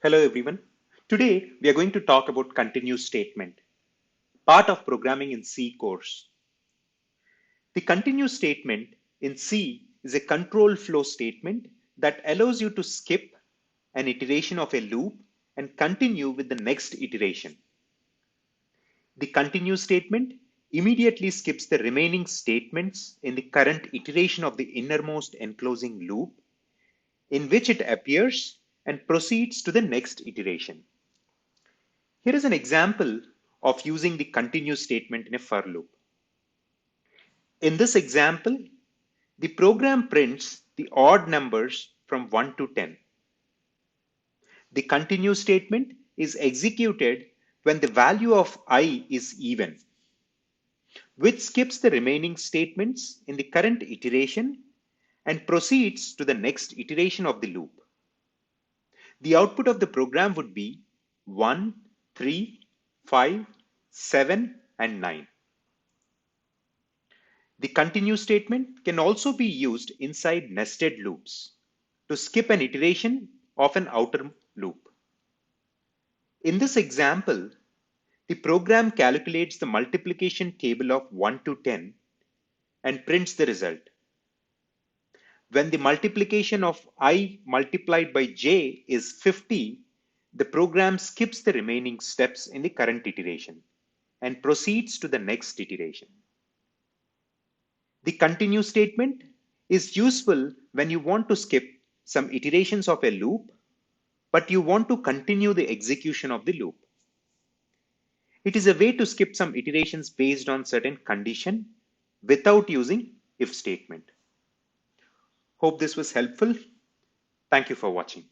Hello everyone. Today we are going to talk about continuous statement, part of programming in C course. The continuous statement in C is a control flow statement that allows you to skip an iteration of a loop and continue with the next iteration. The continuous statement immediately skips the remaining statements in the current iteration of the innermost enclosing loop in which it appears and proceeds to the next iteration. Here is an example of using the continuous statement in a for loop. In this example, the program prints the odd numbers from 1 to 10. The continuous statement is executed when the value of I is even, which skips the remaining statements in the current iteration and proceeds to the next iteration of the loop. The output of the program would be 1, 3, 5, 7, and 9. The continue statement can also be used inside nested loops to skip an iteration of an outer loop. In this example, the program calculates the multiplication table of 1 to 10 and prints the result. When the multiplication of I multiplied by j is 50, the program skips the remaining steps in the current iteration and proceeds to the next iteration. The continue statement is useful when you want to skip some iterations of a loop, but you want to continue the execution of the loop. It is a way to skip some iterations based on certain condition without using if statement. Hope this was helpful. Thank you for watching.